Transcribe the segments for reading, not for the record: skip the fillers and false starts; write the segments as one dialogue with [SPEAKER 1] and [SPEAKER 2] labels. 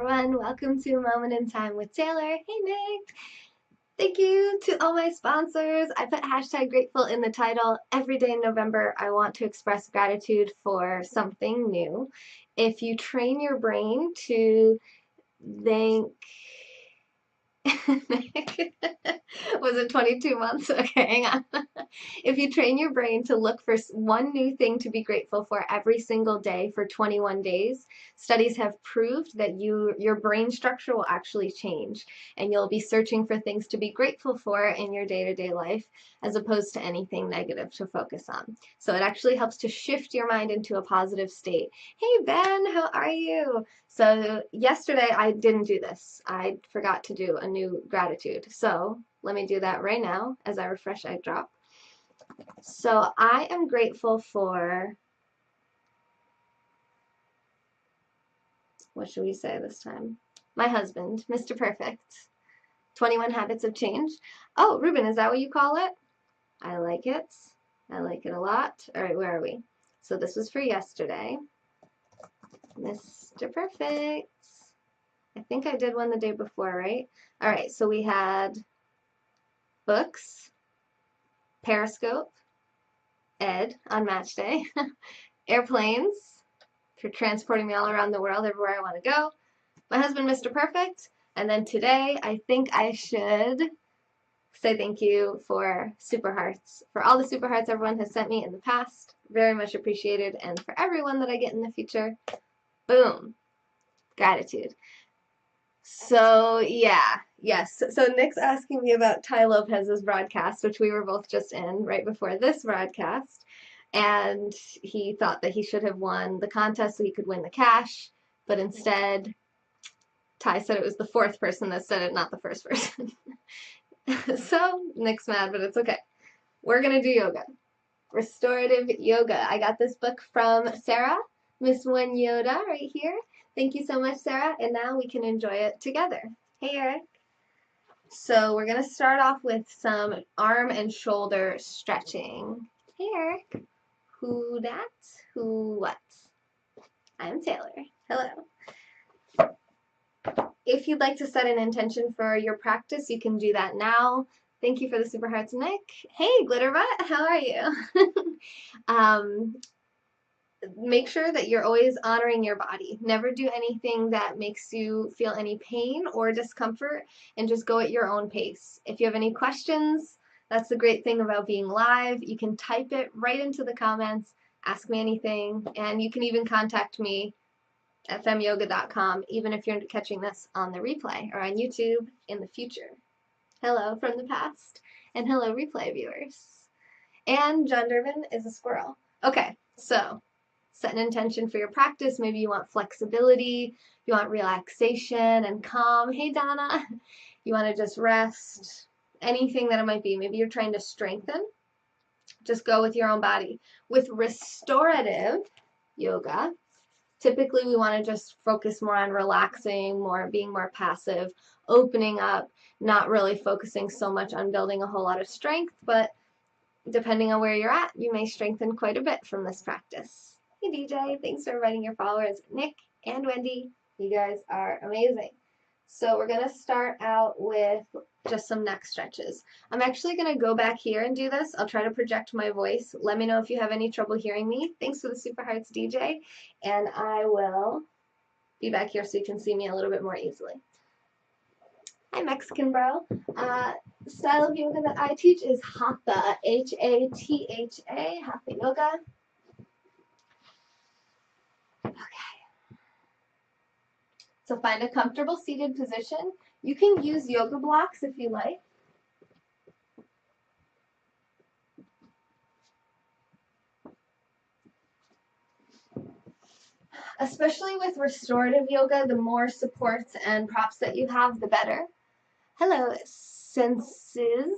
[SPEAKER 1] everyone, welcome to A Moment in Time with Taylor. Hey Nick! Thank you to all my sponsors. I put hashtag grateful in the title. Every day in November, I want to express gratitude for something new. If you train your brain to thank Was it 22 months? Okay, hang on. If you train your brain to look for one new thing to be grateful for every single day for 21 days, studies have proved that your brain structure will actually change, and you'll be searching for things to be grateful for in your day-to-day life as opposed to anything negative to focus on. So it actually helps to shift your mind into a positive state. Hey Ben, how are you? So yesterday I didn't do this. I forgot to do a new gratitude. So let me do that right now as I refresh iDrop. So I am grateful for, what should we say this time? My husband, Mr. Perfect. 21 Habits of Change. Oh, Ruben, is that what you call it? I like it. I like it a lot. All right, where are we? So this was for yesterday. Mr. Perfect. I think I did one the day before, right? All right, so we had books, Periscope, Ed on match day, airplanes for transporting me all around the world, everywhere I want to go, my husband, Mr. Perfect, and then today I think I should say thank you for Super Hearts, for all the Super Hearts everyone has sent me in the past, very much appreciated, and for everyone that I get in the future, boom, gratitude. So yeah, yes. So Nick's asking me about Ty Lopez's broadcast, which we were both just in right before this broadcast, and he thought that he should have won the contest so he could win the cash, but instead Ty said it was the fourth person that said it, not the first person. So Nick's mad, but it's okay. We're gonna do yoga. Restorative yoga. I got this book from Sarah, Miss One Yoda, right here. Thank you so much, Sarah, and now we can enjoy it together. Hey, Eric. So we're going to start off with some arm and shoulder stretching. Hey, Eric. Who dat? Who what? I'm Taylor. Hello. If you'd like to set an intention for your practice, you can do that now. Thank you for the super hearts, Nick. Hey, Glitterbot, how are you? Make sure that you're always honoring your body. Never do anything that makes you feel any pain or discomfort, and just go at your own pace. If you have any questions, that's the great thing about being live. You can type it right into the comments, ask me anything, and you can even contact me at femyoga.com, even if you're catching this on the replay or on YouTube in the future. Hello from the past, and hello replay viewers. And John Durbin is a squirrel. Okay, so set an intention for your practice. Maybe you want flexibility, you want relaxation and calm. Hey, Donna. You want to just rest, anything that it might be. Maybe you're trying to strengthen. Just go with your own body. With restorative yoga, typically we want to just focus more on relaxing, being more passive, opening up, not really focusing so much on building a whole lot of strength, but depending on where you're at, you may strengthen quite a bit from this practice. Hey DJ, thanks for inviting your followers. Nick and Wendy, you guys are amazing. So we're going to start out with just some neck stretches. I'm actually going to go back here and do this. I'll try to project my voice. Let me know if you have any trouble hearing me. Thanks for the Super Hearts, DJ. And I will be back here so you can see me a little bit more easily. Hi, Mexican bro. Style of yoga that I teach is Hatha, H-A-T-H-A, Hatha yoga. Okay. So find a comfortable seated position. You can use yoga blocks if you like. Especially with restorative yoga, the more supports and props that you have, the better. Hello, senses.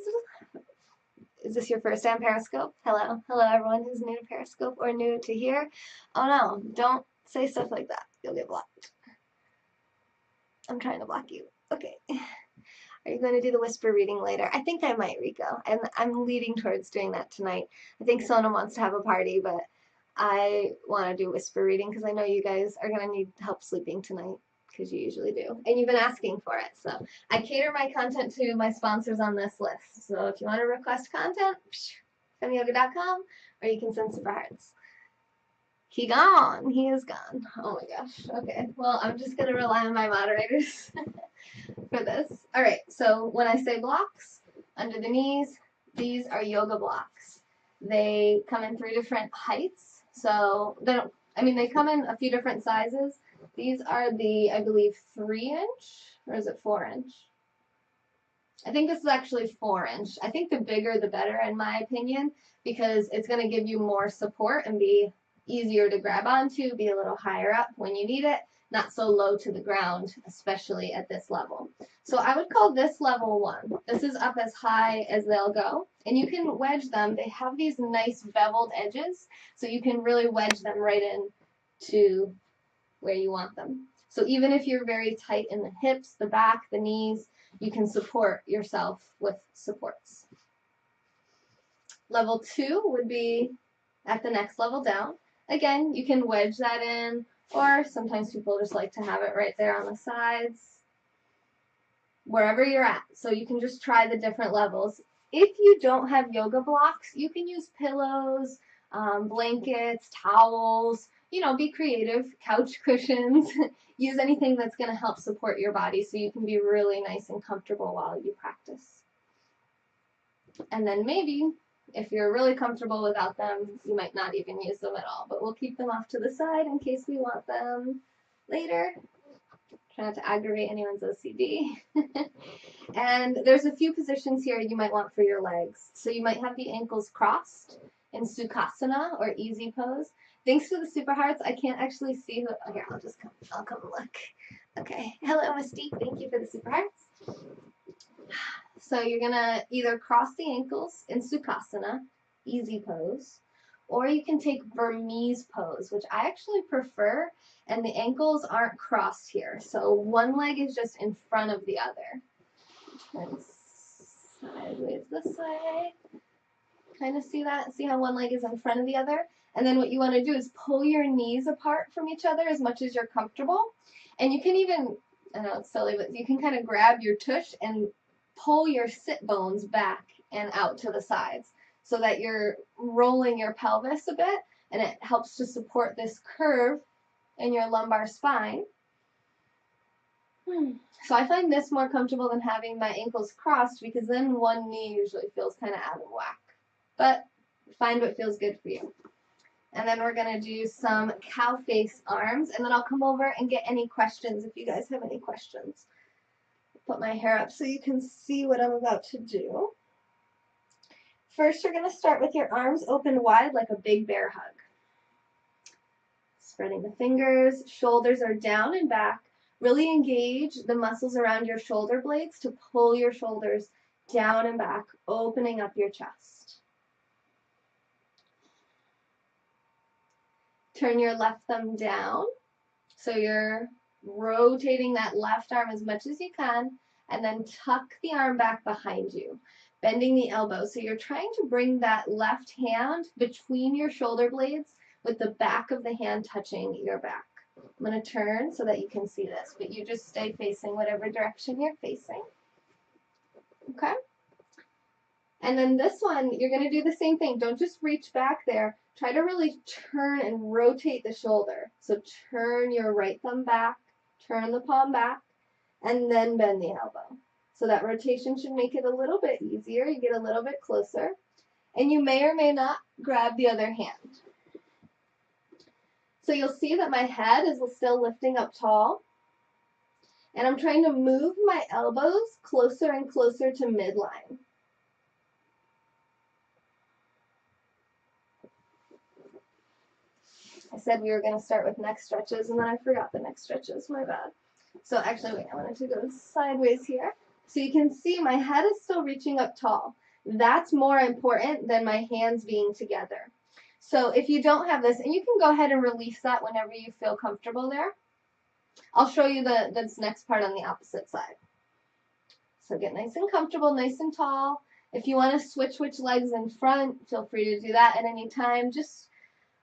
[SPEAKER 1] Is this your first time Periscope? Hello. Hello, everyone who's new to Periscope or new to here. Oh no, don't say stuff like that. You'll get blocked. I'm trying to block you. Okay. Are you going to do the whisper reading later? I think I might, Rico. And I'm leading towards doing that tonight. I think Sona wants to have a party, but I want to do whisper reading because I know you guys are going to need help sleeping tonight. because you usually do, and you've been asking for it. So I cater my content to my sponsors on this list. So if you want to request content, femyoga.com, or you can send super hearts. He gone. He is gone. Oh my gosh. Okay. Well, I'm just going to rely on my moderators for this. All right. So when I say blocks, under the knees, these are yoga blocks. They come in 3 different heights. So they don't, they come in a few different sizes. These are the, I believe, 3-inch, or is it 4-inch? I think this is actually 4-inch. I think the bigger the better, in my opinion, because it's going to give you more support and be easier to grab onto, be a little higher up when you need it, not so low to the ground, especially at this level. So I would call this level 1. This is up as high as they'll go, and you can wedge them. They have these nice beveled edges, so you can really wedge them right in to where you want them. So even if you're very tight in the hips, the back, the knees, you can support yourself with supports. Level 2 would be at the next level down. Again, you can wedge that in, or sometimes people just like to have it right there on the sides, wherever you're at. So you can just try the different levels. If you don't have yoga blocks, you can use pillows, blankets, towels, be creative, couch cushions, use anything that's going to help support your body so you can be really nice and comfortable while you practice. And then maybe, if you're really comfortable without them, you might not even use them at all, but we'll keep them off to the side in case we want them later. Try not to aggravate anyone's OCD. And there's a few positions here you might want for your legs. So you might have the ankles crossed in Sukhasana or easy pose. Thanks to the super hearts, I can't actually see who. Okay, I'll come look. Okay, hello Mystique, thank you for the super hearts. So you're gonna either cross the ankles in Sukhasana, easy pose, or you can take Burmese pose, which I actually prefer, and the ankles aren't crossed here. So one leg is just in front of the other. Turn sideways this way. Kind of see that? See how one leg is in front of the other? And then what you want to do is pull your knees apart from each other as much as you're comfortable. And you can even, I know it's silly, but you can kind of grab your tush and pull your sit bones back and out to the sides so that you're rolling your pelvis a bit, and it helps to support this curve in your lumbar spine. So I find this more comfortable than having my ankles crossed, because then one knee usually feels kind of out of whack. But find what feels good for you. And then we're going to do some cow face arms, and then I'll come over and get any questions if you guys have any questions. Put my hair up so you can see what I'm about to do. First, you're going to start with your arms open wide like a big bear hug. Spreading the fingers, shoulders are down and back. Really engage the muscles around your shoulder blades to pull your shoulders down and back, opening up your chest. Turn your left thumb down, so you're rotating that left arm as much as you can, and then tuck the arm back behind you, bending the elbow. So you're trying to bring that left hand between your shoulder blades with the back of the hand touching your back. I'm going to turn so that you can see this, but you just stay facing whatever direction you're facing. Okay? And then this one, you're going to do the same thing. Don't just reach back there. Try to really turn and rotate the shoulder. So turn your right thumb back, turn the palm back, and then bend the elbow. So that rotation should make it a little bit easier. You get a little bit closer. And you may or may not grab the other hand. So you'll see that my head is still lifting up tall. And I'm trying to move my elbows closer and closer to midline. I said we were going to start with neck stretches, and then I forgot the neck stretches. My bad. So actually, wait, I wanted to go sideways here. So you can see my head is still reaching up tall. That's more important than my hands being together. So if you don't have this, and you can go ahead and release that whenever you feel comfortable there. I'll show you this next part on the opposite side. So get nice and comfortable, nice and tall. If you want to switch which legs in front, feel free to do that at any time. Just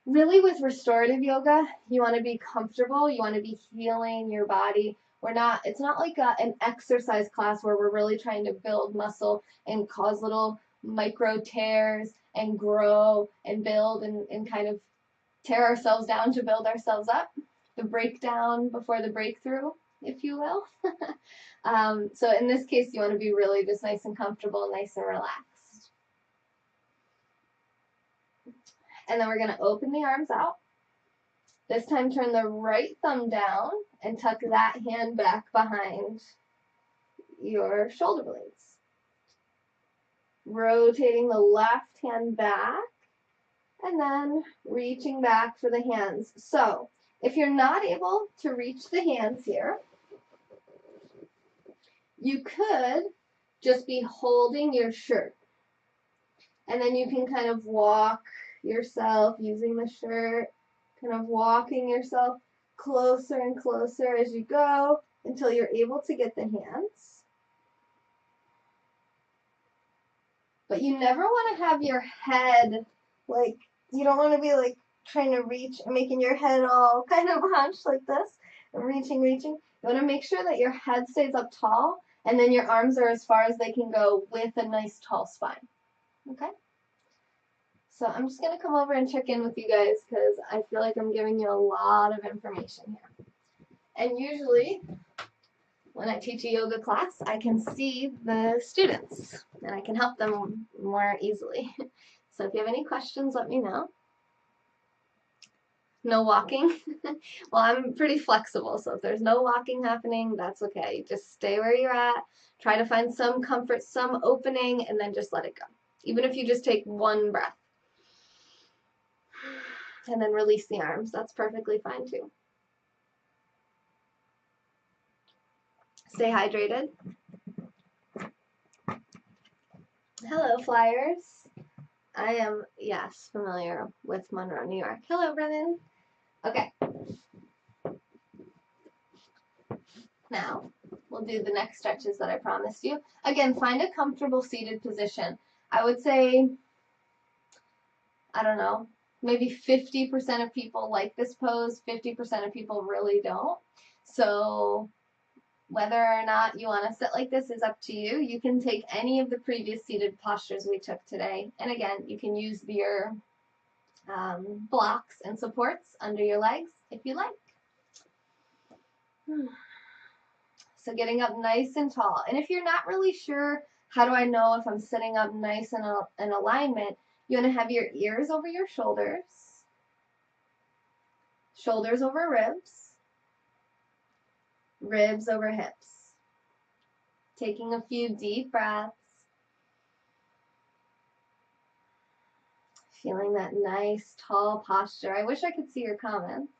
[SPEAKER 1] really with restorative yoga, you want to be comfortable. You want to be healing your body It's not like an exercise class where we're really trying to build muscle and cause little micro tears and grow and build and kind of tear ourselves down to build ourselves up. The breakdown before the breakthrough, if you will. So in this case, you want to be really just nice and comfortable, nice and relaxed. And then we're going to open the arms out. This time turn the right thumb down and tuck that hand back behind your shoulder blades. Rotating the left hand back and then reaching back for the hands. So if you're not able to reach the hands here, you could just be holding your shirt. And then you can kind of walk yourself using the shirt, kind of walking yourself closer and closer as you go until you're able to get the hands. But you never want to have your head, like, you don't want to be like trying to reach and making your head all kind of hunched like this and reaching. You want to make sure that your head stays up tall and then your arms are as far as they can go with a nice tall spine. Okay? So I'm just going to come over and check in with you guys because I feel like I'm giving you a lot of information here. And usually when I teach a yoga class, I can see the students and I can help them more easily. So if you have any questions, let me know. No walking? Well, I'm pretty flexible, so if there's no walking happening, that's okay. Just stay where you're at. Try to find some comfort, some opening, and then just let it go. Even if you just take one breath. And then release the arms. That's perfectly fine too. Stay hydrated. Hello, Flyers. I am, yes, familiar with Monroe, New York. Hello, Brennan. Okay. Now, we'll do the next stretches that I promised you. Again, find a comfortable seated position. I would say, I don't know, maybe 50% of people like this pose, 50% of people really don't. So whether or not you want to sit like this is up to you. You can take any of the previous seated postures we took today. And again, you can use your blocks and supports under your legs if you like. So getting up nice and tall. And if you're not really sure, how do I know if I'm sitting up nice and in alignment, you want to have your ears over your shoulders, shoulders over ribs, ribs over hips. Taking a few deep breaths. Feeling that nice, tall posture. I wish I could see your comments.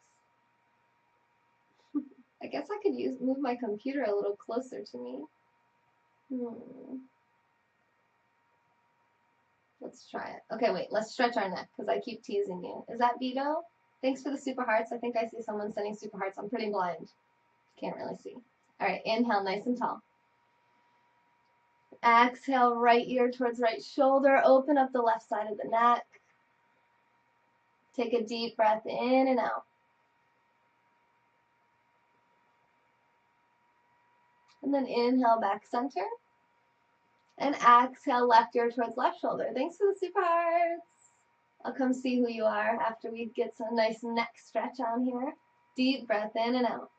[SPEAKER 1] I guess I could move my computer a little closer to me. Let's try it. Okay, wait, let's stretch our neck because I keep teasing you. Is that Vito? Thanks for the super hearts. I think I see someone sending super hearts. I'm pretty blind. Can't really see. All right, inhale nice and tall. Exhale, right ear towards right shoulder. Open up the left side of the neck. Take a deep breath in and out. And then inhale, back center. And exhale, left ear towards left shoulder. Thanks for the super hearts. I'll come see who you are after we get some nice neck stretch on here. Deep breath in and out.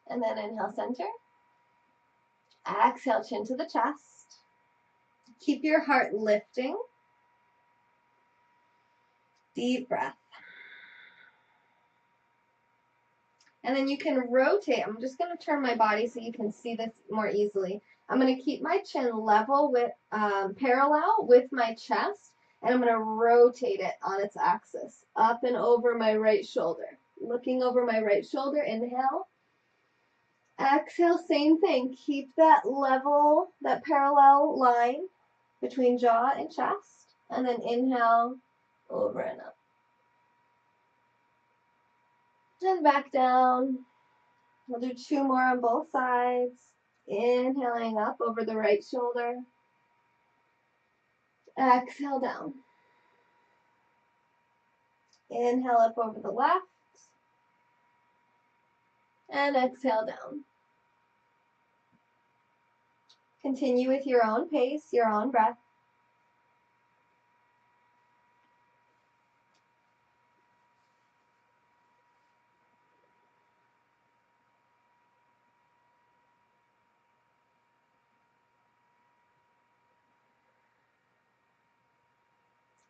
[SPEAKER 1] And then inhale, center. Exhale, chin to the chest. Keep your heart lifting. Deep breath. And then you can rotate. I'm just going to turn my body so you can see this more easily. I'm going to keep my chin level with parallel with my chest, and I'm going to rotate it on its axis up and over my right shoulder. Looking over my right shoulder, inhale. Exhale, same thing. Keep that level, that parallel line between jaw and chest, and then inhale, over and up. And back down. We'll do 2 more on both sides. Inhaling up over the right shoulder. Exhale down. Inhale up over the left. And exhale down. Continue with your own pace, your own breath.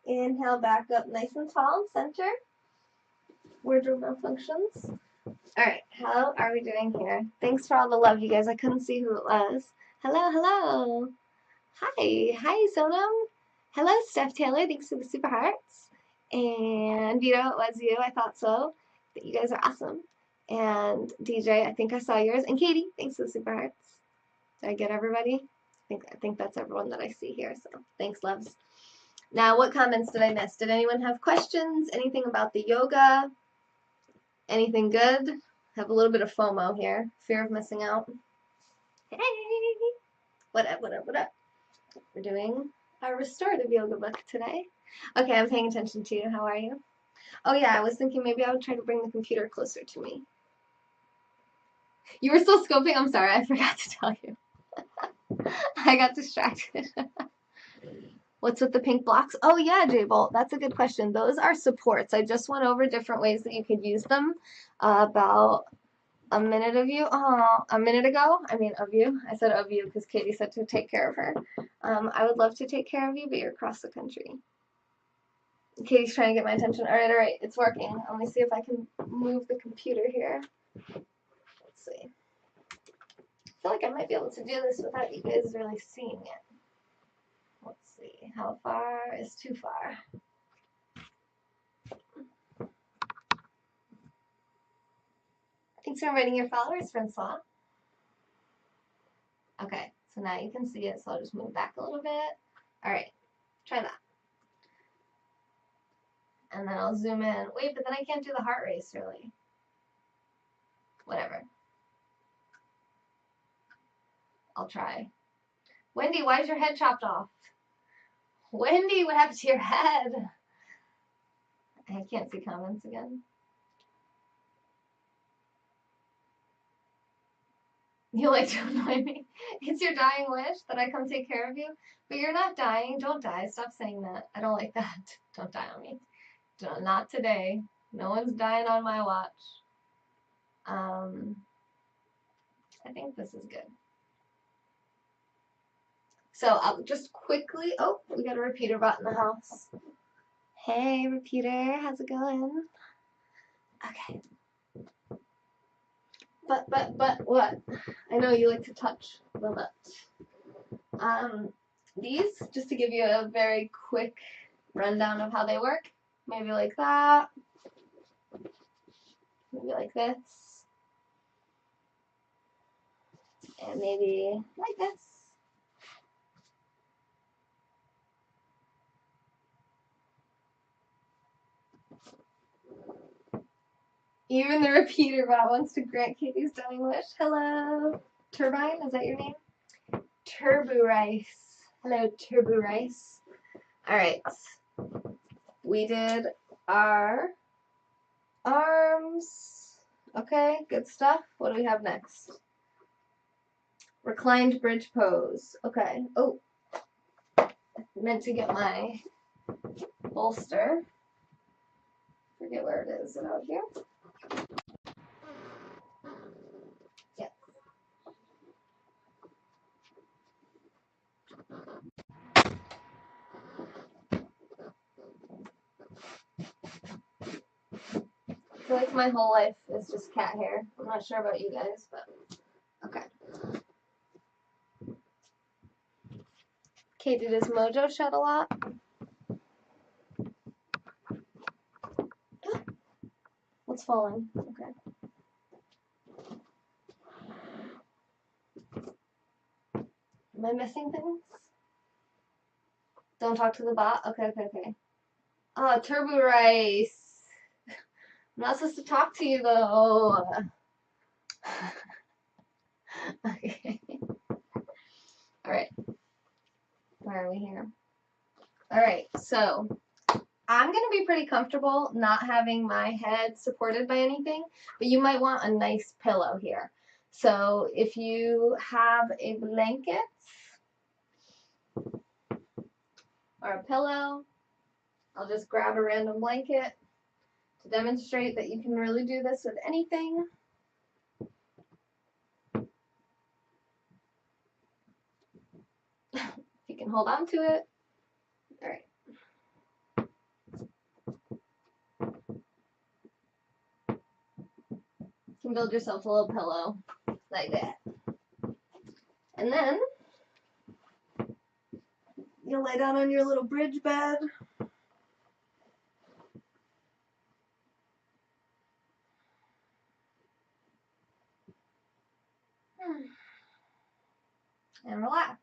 [SPEAKER 1] Inhale back up nice and tall and center. Wardrobe malfunctions. All right, how are we doing here? Thanks for all the love, you guys. I couldn't see who it was. Hello, hello. Hi, Sonam. Hello, Steph Taylor. Thanks for the super hearts. And Vito, it was you. I thought so. But you guys are awesome. And DJ, I think I saw yours. And Katie, thanks for the super hearts. Did I get everybody? I think that's everyone that I see here. So thanks, loves. Now, what comments did I miss? Did anyone have questions? Anything about the yoga? Anything good? Have a little bit of FOMO here. Fear of missing out. Hey! What up? We're doing our restorative yoga book today. Okay, I'm paying attention to you. How are you? Oh yeah, I was thinking maybe I would try to bring the computer closer to me. You were still scoping? I'm sorry, I forgot to tell you. I got distracted. What's with the pink blocks? Oh yeah, J-Bolt, that's a good question. Those are supports. I just went over different ways that you could use them about a minute ago. Of you. I said of you because Katie said to take care of her. I would love to take care of you, but you're across the country. Katie's trying to get my attention. All right, it's working. Let me see if I can move the computer here. Let's see. I feel like I might be able to do this without you guys really seeing it. Let's see. How far is too far? Thanks for inviting your followers, Francois. Okay, so now you can see it, so I'll just move back a little bit. All right, try that. And then I'll zoom in. Wait, but then I can't do the heart race, really. Whatever. I'll try. Wendy, why is your head chopped off? Wendy, what happened to your head? I can't see comments again. You like to annoy me. It's your dying wish that I come take care of you. But you're not dying. Don't die. Stop saying that. I don't like that. Don't die on me. Not today. No one's dying on my watch. I think this is good. So I'll just quickly, oh, we got a repeater bot in the house. Hey, repeater, how's it going? Okay. But what? I know you like to touch the nut. These, just to give you a very quick rundown of how they work. Maybe like that. Maybe like this. And maybe like this. Even the repeater bot wants to grant Katie's dying wish. Hello. Turbine, is that your name? Turbo Rice. Hello, Turbo Rice. Alright. We did our arms. Okay, good stuff. What do we have next? Reclined bridge pose. Okay. Oh. I meant to get my bolster. Forget where it is. Is it out here? Yeah. I feel like my whole life is just cat hair. I'm not sure about you guys, but okay. Katie, does Mojo shed a lot? What's falling? Okay. Am I missing things? Don't talk to the bot? Okay. Oh, Turbo Rice. I'm not supposed to talk to you, though. Okay. Alright. Why are we here? Alright, so I'm going to be pretty comfortable not having my head supported by anything, but you might want a nice pillow here. So if you have a blanket or a pillow, I'll just grab a random blanket to demonstrate that you can really do this with anything. You can hold on to it. All right. You can build yourself a little pillow like that. And then you'll lay down on your little bridge bed. And relax.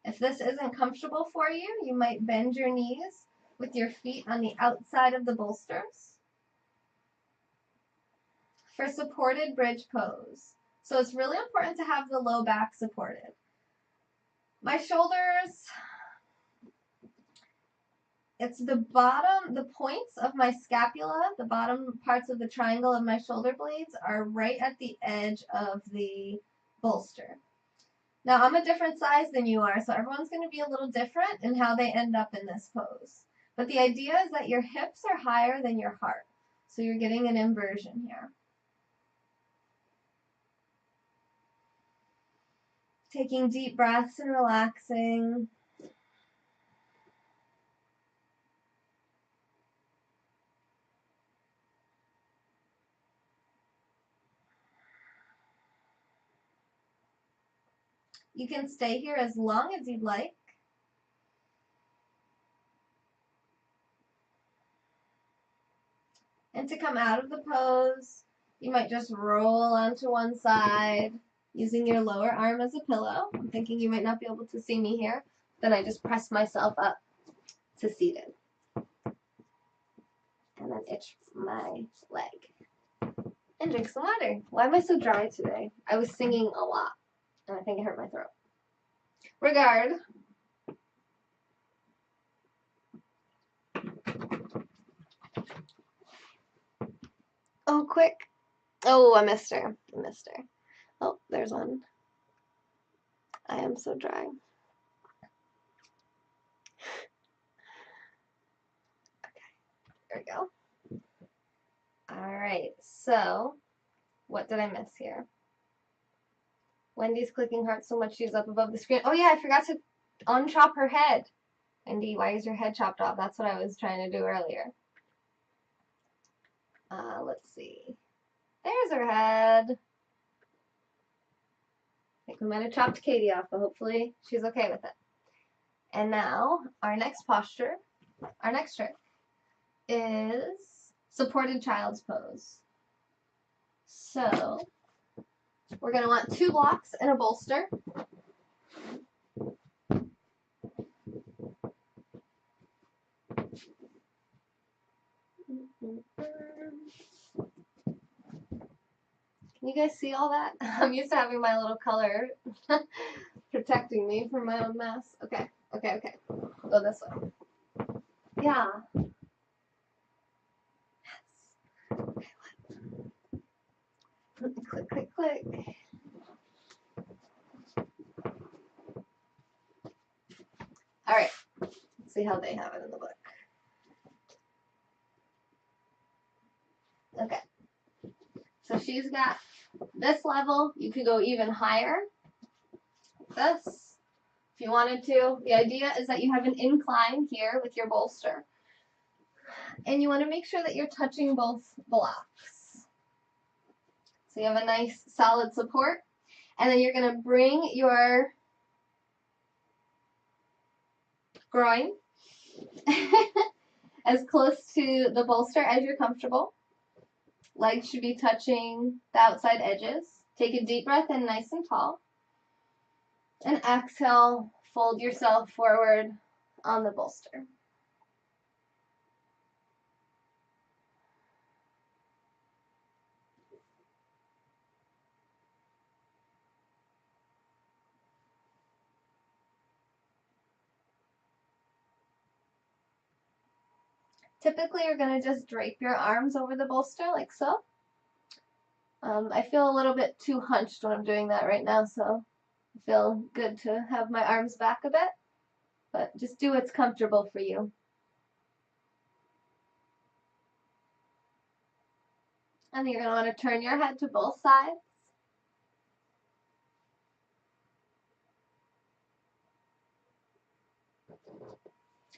[SPEAKER 1] If this isn't comfortable for you, you might bend your knees with your feet on the outside of the bolsters for supported bridge pose. So it's really important to have the low back supported. My shoulders, it's the bottom, the points of my scapula, the bottom parts of the triangle of my shoulder blades are right at the edge of the bolster. Now, I'm a different size than you are, so everyone's going to be a little different in how they end up in this pose. But the idea is that your hips are higher than your heart. So you're getting an inversion here. Taking deep breaths and relaxing. You can stay here as long as you'd like. And to come out of the pose, you might just roll onto one side using your lower arm as a pillow. I'm thinking you might not be able to see me here. Then I just press myself up to seated. And then itch my leg. And drink some water. Why am I so dry today? I was singing a lot, and I think it hurt my throat. Regard. Oh, quick. Oh, I missed her. I missed her. Oh, there's one. I am so dry. Okay, there we go. All right, so what did I miss here? Wendy's clicking heart so much she's up above the screen. Oh yeah, I forgot to unchop her head. Wendy, why is your head chopped off? That's what I was trying to do earlier. Let's see. There's her head. I think we might have chopped Katie off, but hopefully she's okay with it. And now, our next posture, our next trick is supported child's pose. So, we're going to want 2 blocks and a bolster. Can you guys see all that? I'm used to having my little color protecting me from my own mess. Okay. We'll go this way. Yeah. Yes. Okay, click. All right. Let's see how they have it in the book. Okay. So she's got this level. You could go even higher. This, if you wanted to. The idea is that you have an incline here with your bolster. And you want to make sure that you're touching both blocks. So you have a nice solid support. And then you're going to bring your groin as close to the bolster as you're comfortable. Legs should be touching the outside edges. Take a deep breath in nice and tall. And exhale, fold yourself forward on the bolster. Typically, you're going to just drape your arms over the bolster like so. I feel a little bit too hunched when I'm doing that right now, so I feel good to have my arms back a bit, but just do what's comfortable for you. And you're going to want to turn your head to both sides.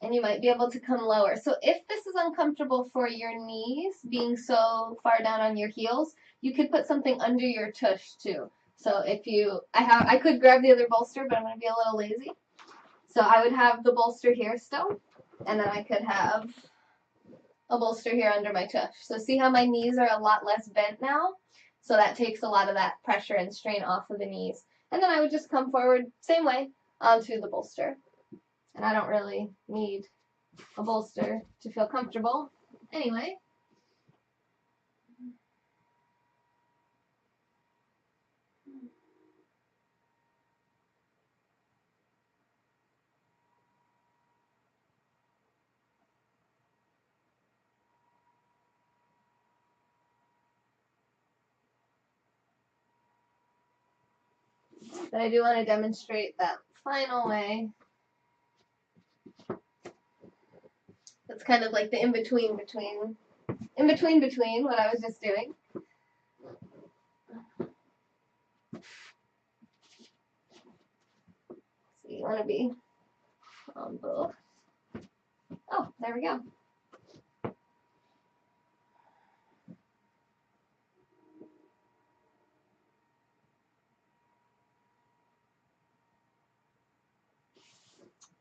[SPEAKER 1] And you might be able to come lower. So if this is uncomfortable for your knees, being so far down on your heels, you could put something under your tush too. So if you, I could grab the other bolster, but I'm going to be a little lazy. So I would have the bolster here still, and then I could have a bolster here under my tush. So see how my knees are a lot less bent now? So that takes a lot of that pressure and strain off of the knees. And then I would just come forward, same way, onto the bolster. And I don't really need a bolster to feel comfortable anyway. But I do want to demonstrate that final way. That's kind of like the in-between between what I was just doing. So you want to be on both. Oh, there we go.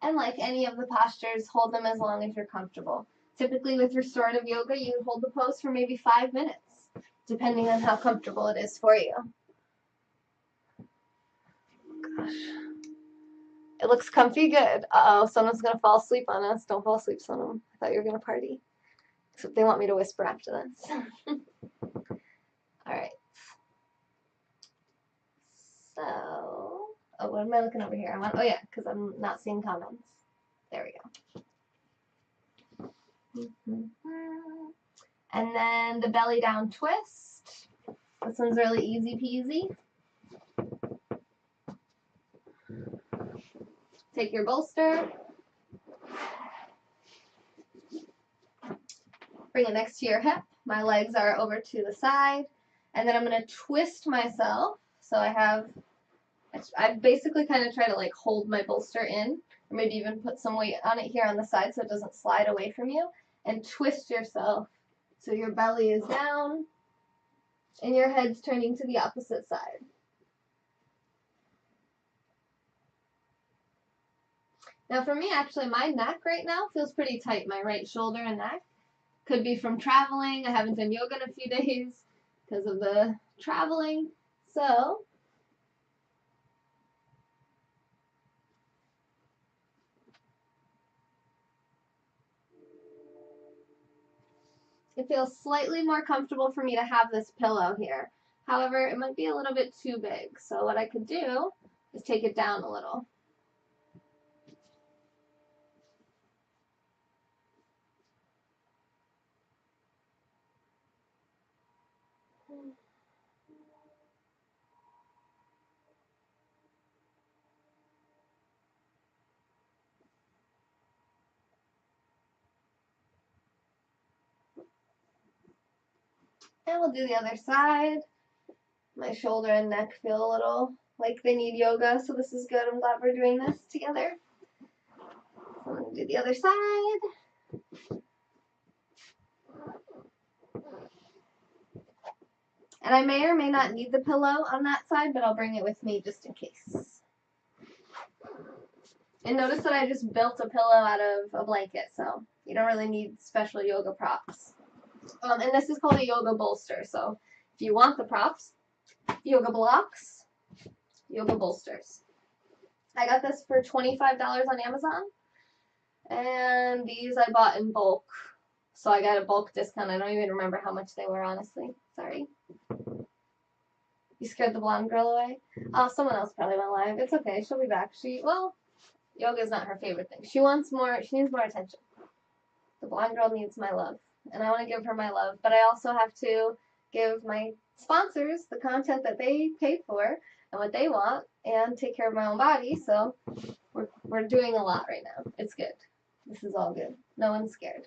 [SPEAKER 1] And like any of the postures, hold them as long as you're comfortable. Typically with restorative yoga, you would hold the pose for maybe 5 minutes, depending on how comfortable it is for you. Gosh. It looks comfy, good. Uh-oh, someone's going to fall asleep on us. Don't fall asleep, someone. I thought you were going to party. Except they want me to whisper after this. All right. So, oh, what am I looking over here? Oh yeah, because I'm not seeing comments. There we go. And then the belly down twist. This one's really easy peasy. Take your bolster. Bring it next to your hip. My legs are over to the side. And then I'm going to twist myself. So I basically kind of try to like hold my bolster in, or maybe even put some weight on it here on the side so it doesn't slide away from you, and twist yourself so your belly is down and your head's turning to the opposite side. Now for me, actually, my neck right now feels pretty tight, my right shoulder and neck. Could be from traveling. I haven't done yoga in a few days because of the traveling. So it feels slightly more comfortable for me to have this pillow here. However, it might be a little bit too big. So what I could do is take it down a little. And we'll do the other side. My shoulder and neck feel a little like they need yoga, so this is good. I'm glad we're doing this together. So I'm going to do the other side. And I may or may not need the pillow on that side, but I'll bring it with me just in case. And notice that I just built a pillow out of a blanket, so you don't really need special yoga props. And this is called a yoga bolster, so if you want the props, yoga blocks, yoga bolsters. I got this for $25 on Amazon, and these I bought in bulk, so I got a bulk discount. I don't even remember how much they were, honestly. Sorry. You scared the blonde girl away? Oh, someone else probably went live. It's okay. She'll be back. Well, yoga is not her favorite thing. She needs more attention. The blonde girl needs my love, and I want to give her my love, but I also have to give my sponsors the content that they paid for and what they want, and take care of my own body. So we're doing a lot right now. It's good. This is all good. No one's scared.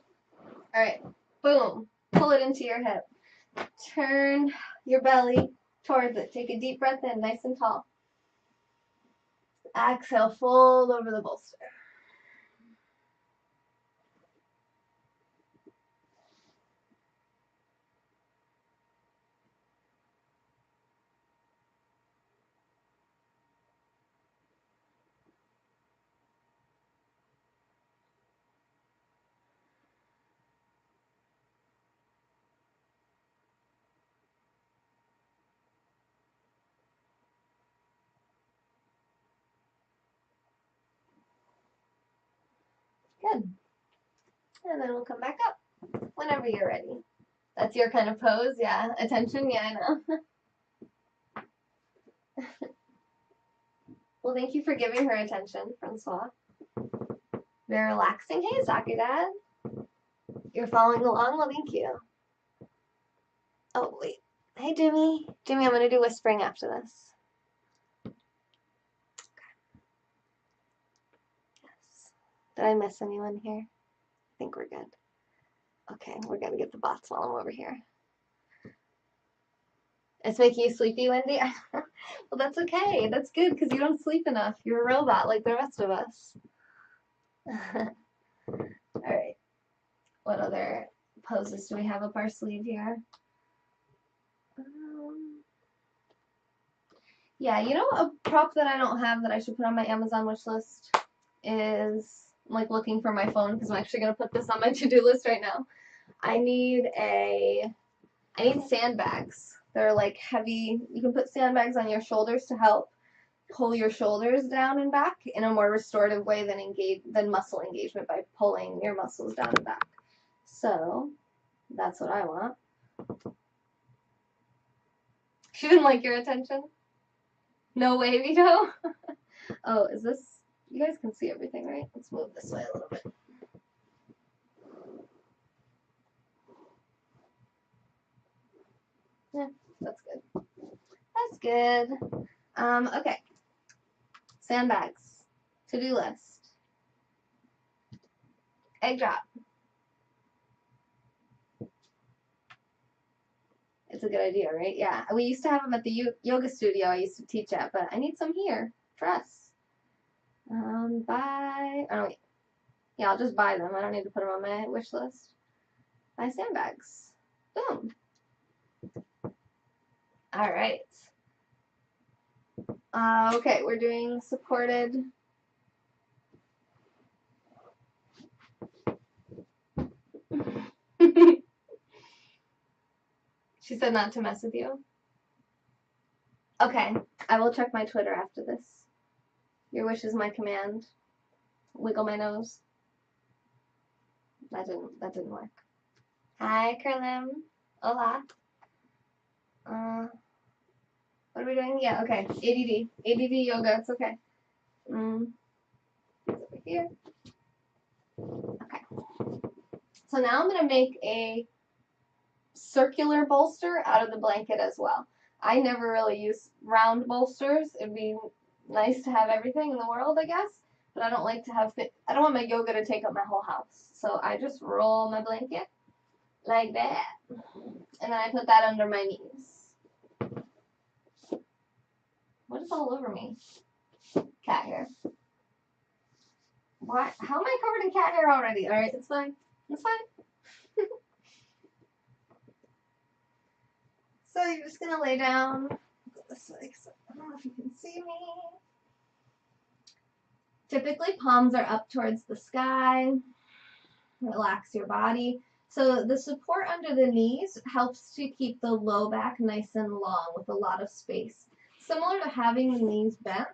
[SPEAKER 1] All right, boom. Pull it into your hip. Turn your belly towards it. Take a deep breath in, nice and tall. Exhale, fold over the bolster. Good. And then we'll come back up whenever you're ready. That's your kind of pose, yeah. Attention, yeah, I know. Well, thank you for giving her attention, Francois. Very relaxing. Hey, Soccer Dad. You're following along? Well, thank you. Oh, wait. Hey, Jimmy. Jimmy, I'm going to do whispering after this. Yes. Did I miss anyone here? I think we're good. Okay, we're going to get the bots while I'm over here. It's making you sleepy, Wendy? Well, that's okay. That's good because you don't sleep enough. You're a robot like the rest of us. All right. What other poses do we have up our sleeve here? Yeah, you know a prop that I don't have that I should put on my Amazon wish list is, I'm like looking for my phone because I'm actually going to put this on my to-do list right now. I need sandbags. They're like heavy. You can put sandbags on your shoulders to help pull your shoulders down and back in a more restorative way than muscle engagement by pulling your muscles down and back. So that's what I want. She didn't like your attention? No way, Vito. Oh, is this? You guys can see everything, right? Let's move this way a little bit. Yeah, that's good. That's good. Okay. Sandbags. To-do list. Egg drop. It's a good idea, right? Yeah. We used to have them at the yoga studio I used to teach at, but I need some here for us. Wait. Yeah, I'll just buy them. I don't need to put them on my wish list. Buy sandbags. Boom. All right. Okay, we're doing supported. She said not to mess with you. Okay, I will check my Twitter after this. Your wish is my command. Wiggle my nose. That didn't work. Hi, Kerlim. Hola. What are we doing? Yeah, okay. ADD yoga. It's okay. It's over here. Okay. So now I'm gonna make a circular bolster out of the blanket as well. I never really use round bolsters. It'd be nice to have everything in the world, I guess, but I don't like to have I don't want my yoga to take up my whole house. So I just roll my blanket like that, and then I put that under my knees. What is all over me? Cat hair. Why? How am I covered in cat hair already? All right, it's fine. It's fine. So you're just gonna lay down this way. So I don't know if you can see me. Typically, palms are up towards the sky. Relax your body. So the support under the knees helps to keep the low back nice and long with a lot of space. Similar to having the knees bent.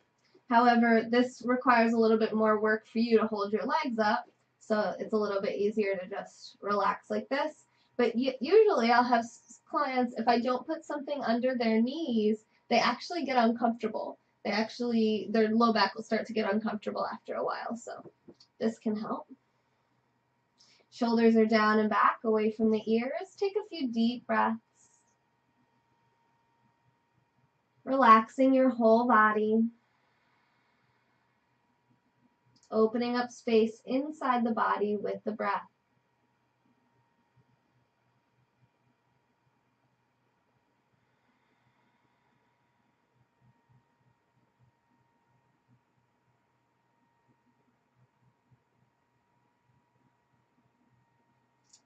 [SPEAKER 1] However, this requires a little bit more work for you to hold your legs up. So it's a little bit easier to just relax like this. But usually I'll have clients, if I don't put something under their knees, they actually get uncomfortable. Their low back will start to get uncomfortable after a while. So this can help. Shoulders are down and back, away from the ears. Take a few deep breaths. Relaxing your whole body. Opening up space inside the body with the breath.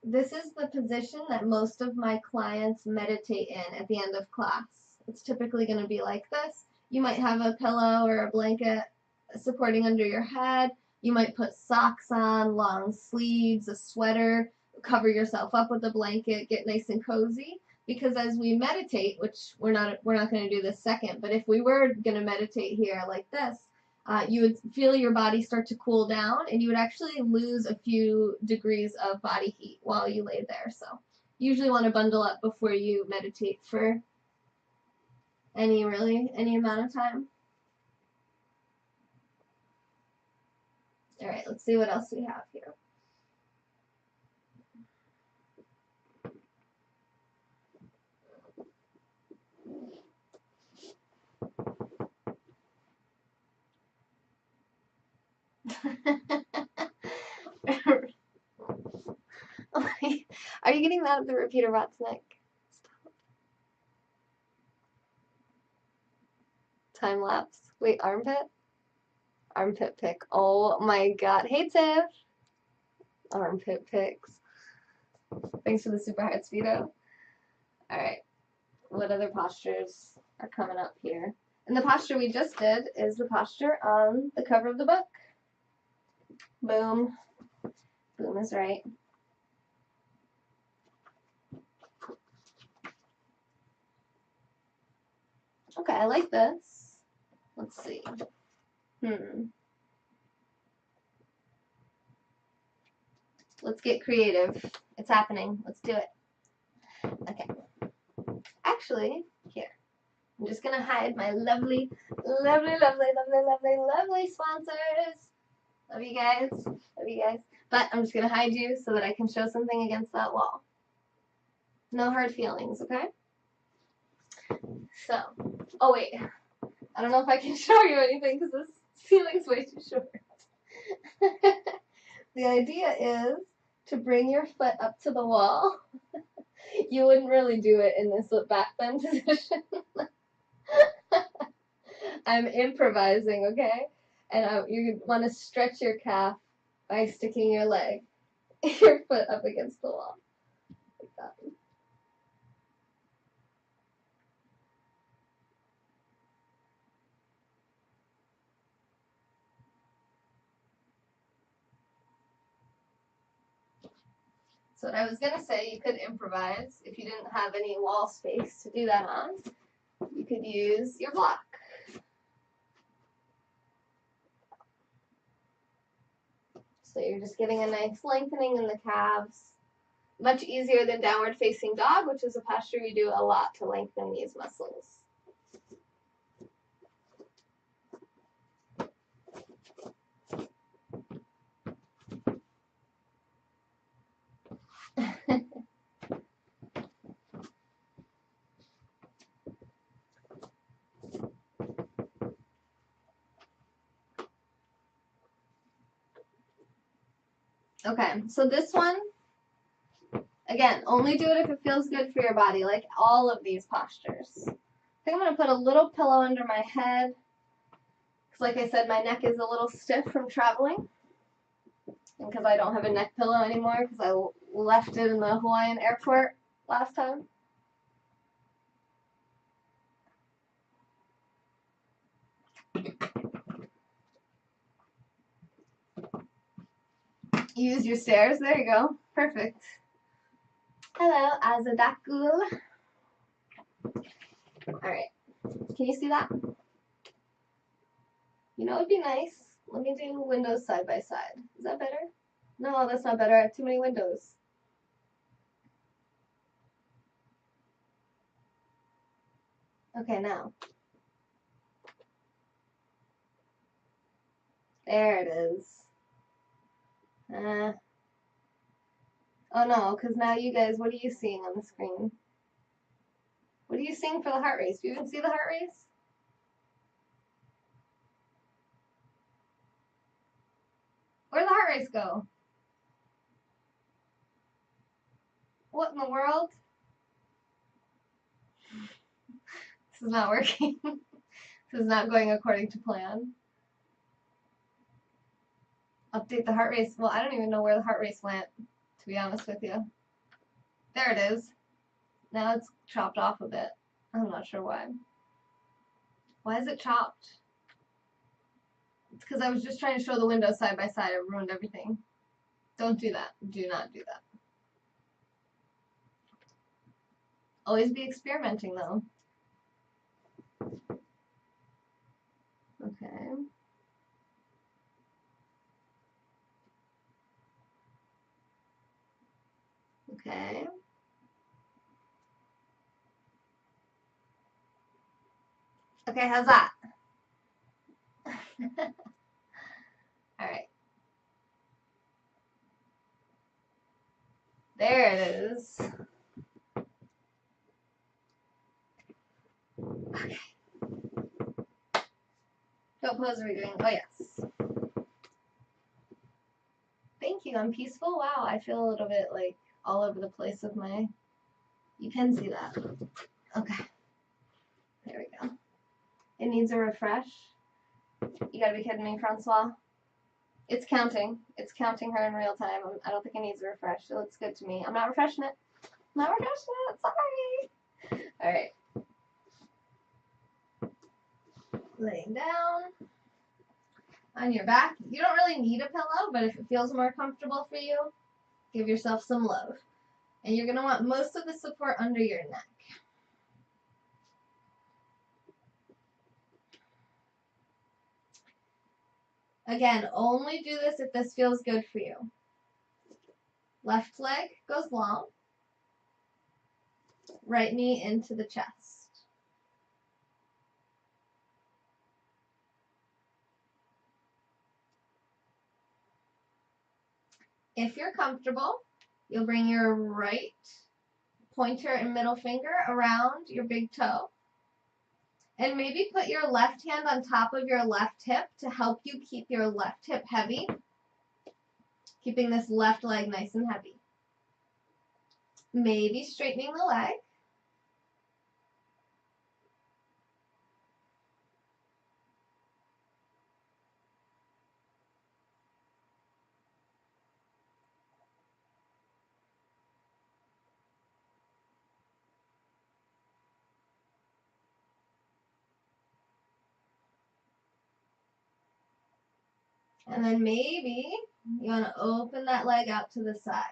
[SPEAKER 1] This is the position that most of my clients meditate in at the end of class. It's typically going to be like this. You might have a pillow or a blanket supporting under your head. You might put socks on, long sleeves, a sweater, cover yourself up with a blanket, get nice and cozy. Because as we meditate, which we're not going to do this second, but if we were going to meditate here like this, you would feel your body start to cool down, and you would actually lose a few degrees of body heat while you lay there. So you usually want to bundle up before you meditate for any amount of time. All right, let's see what else we have here. Are you getting mad at the repeater bot's neck? Stop. Time lapse. Wait, armpit? Armpit pick. Oh my god. Hey, Tiff. Armpit picks. Thanks for the super hard speedo. Alright. What other postures are coming up here? And the posture we just did is the posture on the cover of the book. Boom. Boom is right. Okay, I like this. Let's see. Let's get creative. It's happening. Let's do it. Okay. Actually, here. I'm just going to hide my lovely, lovely, lovely, lovely, lovely, lovely sponsors. Love you guys. Love you guys. But I'm just going to hide you so that I can show something against that wall. No hard feelings, okay? So, oh wait. I don't know if I can show you anything because this ceiling's way too short. The idea is to bring your foot up to the wall. You wouldn't really do it in this back bend position. I'm improvising, okay? And you want to stretch your calf by sticking your foot up against the wall. Like that. So what I was going to say, you could improvise if you didn't have any wall space to do that on. You could use your block. So you're just getting a nice lengthening in the calves. Much easier than downward facing dog, which is a posture we do a lot to lengthen these muscles. Okay, so this one, again, only do it if it feels good for your body, like all of these postures. I think I'm going to put a little pillow under my head, because like I said, my neck is a little stiff from traveling, and because I don't have a neck pillow anymore, because I left it in the Hawaiian airport last time. Use your stairs. There you go. Perfect. Hello, Azadakul. Alright. Can you see that? You know, it'd be nice. Let me do windows side by side. Is that better? No, that's not better. I have too many windows. Okay, now. There it is. Oh no, because now you guys, what are you seeing on the screen? What are you seeing for the heart race? Do you even see the heart race? Where'd the heart race go? What in the world? This is not working. This is not going according to plan. Update the heart race. Well, I don't even know where the heart race went, to be honest with you. There it is. Now it's chopped off a bit. I'm not sure why. Why is it chopped? It's because I was just trying to show the windows side by side. I ruined everything. Don't do that. Do not do that. Always be experimenting, though. Okay. Okay. Okay, how's that? All right. There it is. Okay. What pose are we doing? Oh, yes. Thank you. I'm peaceful. Wow, I feel a little bit like all over the place with my... You can see that. Okay. There we go. It needs a refresh. You gotta be kidding me, Francois. It's counting. It's counting her in real time. I don't think it needs a refresh. It looks good to me. I'm not refreshing it. I'm not refreshing it. Sorry. All right. Laying down on your back. You don't really need a pillow, but if it feels more comfortable for you, give yourself some love. And you're going to want most of the support under your neck. Again, only do this if this feels good for you. Left leg goes long. Right knee into the chest. If you're comfortable, you'll bring your right pointer and middle finger around your big toe. And maybe put your left hand on top of your left hip to help you keep your left hip heavy. Keeping this left leg nice and heavy. Maybe straightening the leg. And then maybe you want to open that leg out to the side.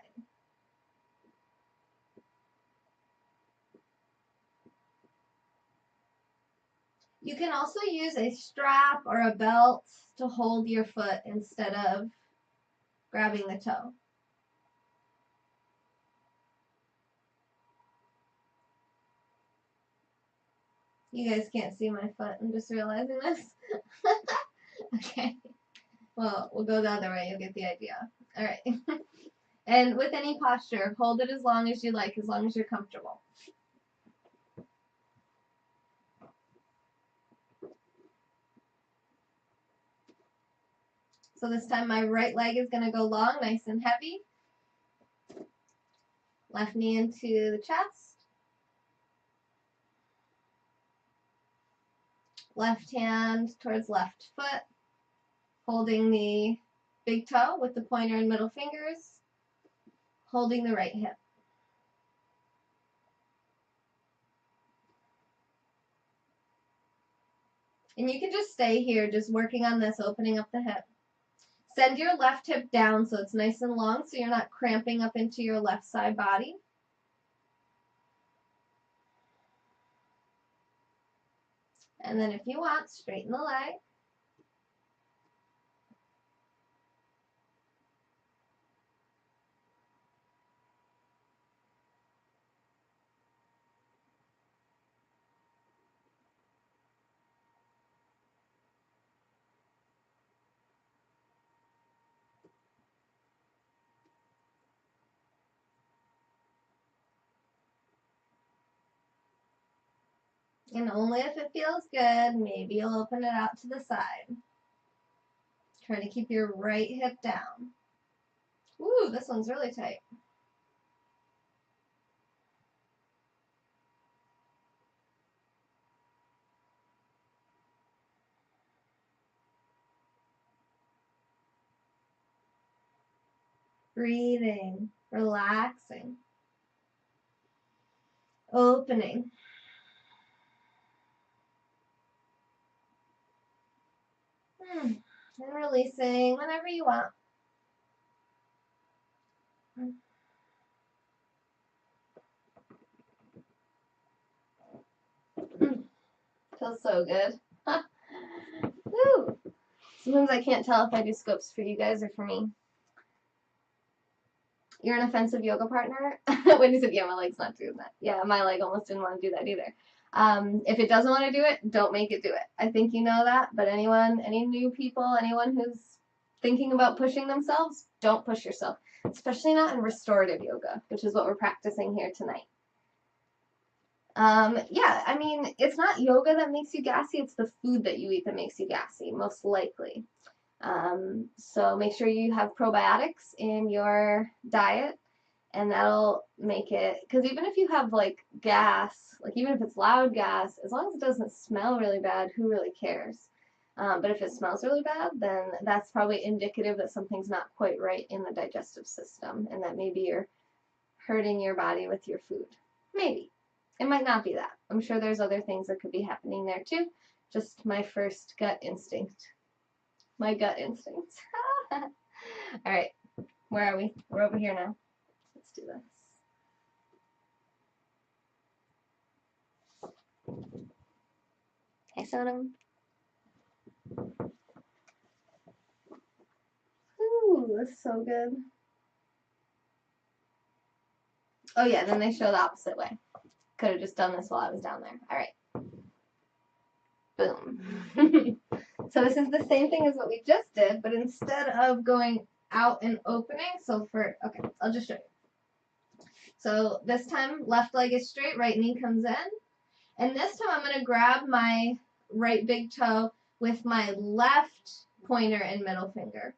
[SPEAKER 1] You can also use a strap or a belt to hold your foot instead of grabbing the toe. You guys can't see my foot. I'm just realizing this. Okay. Well, we'll go the other way. You'll get the idea. All right. And with any posture, hold it as long as you like, as long as you're comfortable. So this time my right leg is going to go long, nice and heavy. Left knee into the chest. Left hand towards left foot. Holding the big toe with the pointer and middle fingers. Holding the right hip. And you can just stay here, just working on this, opening up the hip. Send your left hip down so it's nice and long so you're not cramping up into your left side body. And then if you want, straighten the leg. And only if it feels good, maybe you'll open it out to the side. Try to keep your right hip down. Ooh, this one's really tight. Breathing, relaxing, opening. And releasing whenever you want. Feels so good. Woo. Sometimes I can't tell if I do scopes for you guys or for me. You're an offensive yoga partner? When you said, yeah, my leg's not doing that. Yeah, my leg almost didn't want to do that either. If it doesn't want to do it, don't make it do it. I think you know that, but anyone, any new people, anyone who's thinking about pushing themselves, don't push yourself, especially not in restorative yoga, which is what we're practicing here tonight. Yeah, I mean, it's not yoga that makes you gassy, it's the food that you eat that makes you gassy, most likely. So make sure you have probiotics in your diet, and that'll make it, because even if you have like gas, like even if it's loud gas, as long as it doesn't smell really bad, who really cares? But if it smells really bad, then that's probably indicative that something's not quite right in the digestive system, and that maybe you're hurting your body with your food. Maybe. It might not be that. I'm sure there's other things that could be happening there too. Just my first gut instinct. My gut instinct. All right. Where are we? We're over here now. Let's do this. Hey, Sonam. Ooh, that's so good. Oh yeah, then they show the opposite way. Could have just done this while I was down there. All right. Boom. So this is the same thing as what we just did, but instead of going out and opening, okay, I'll just show you. So this time, left leg is straight, right knee comes in. And this time I'm going to grab my right big toe with my left pointer and middle finger.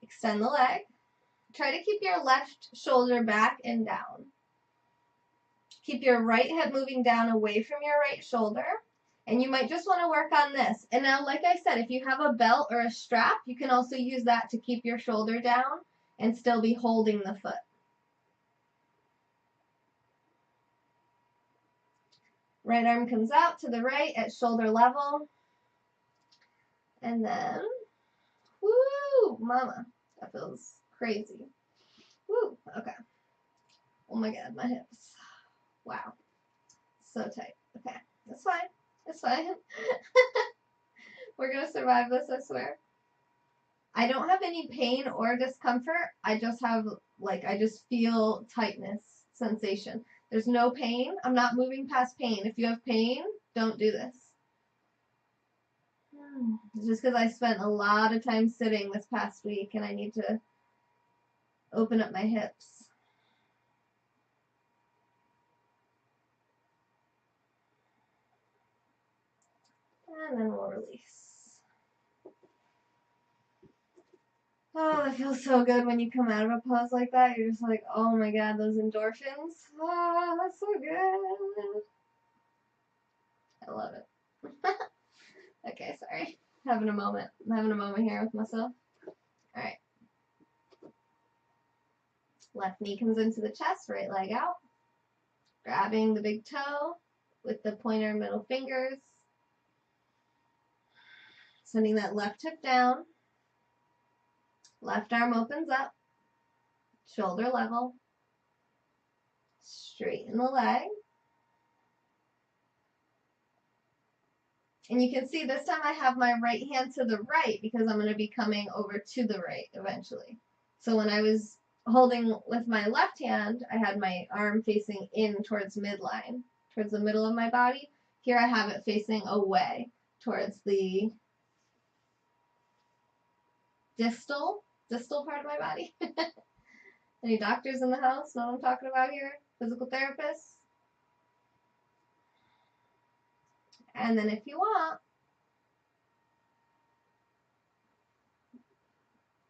[SPEAKER 1] Extend the leg. Try to keep your left shoulder back and down. Keep your right hip moving down away from your right shoulder. And you might just want to work on this. And now, like I said, if you have a belt or a strap, you can also use that to keep your shoulder down and still be holding the foot. Right arm comes out to the right at shoulder level. And then, woo, mama, that feels crazy. Woo, okay. Oh my God, my hips. Wow, so tight. Okay, that's fine. It's fine. We're gonna survive this, I swear. I don't have any pain or discomfort. I just have, I just feel tightness sensation. There's no pain. I'm not moving past pain. If you have pain, don't do this. Just because I spent a lot of time sitting this past week and I need to open up my hips. And then we'll release. Oh, it feels so good when you come out of a pose like that. You're just like, oh my God, those endorphins. Oh, that's so good. I love it. Okay, sorry. Having a moment. I'm having a moment here with myself. All right. Left knee comes into the chest, right leg out. Grabbing the big toe with the pointer and middle fingers. Sending that left hip down. Left arm opens up. Shoulder level. Straighten the leg. And you can see this time I have my right hand to the right because I'm going to be coming over to the right eventually. So when I was holding with my left hand, I had my arm facing in towards midline, towards the middle of my body. Here I have it facing away towards the distal part of my body. Any doctors in the house know what I'm talking about here? Physical therapists? And then if you want,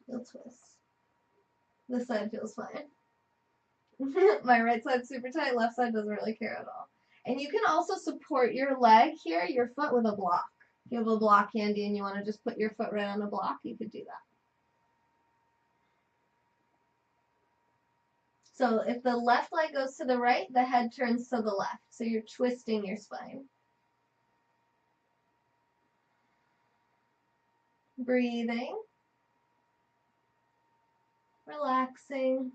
[SPEAKER 1] you'll twist. This side feels fine. My right side's super tight, left side doesn't really care at all. And you can also support your leg here, your foot, with a block. If you have a block handy and you want to just put your foot right on a block, you could do that. So if the left leg goes to the right, the head turns to the left. So you're twisting your spine. Breathing. Relaxing.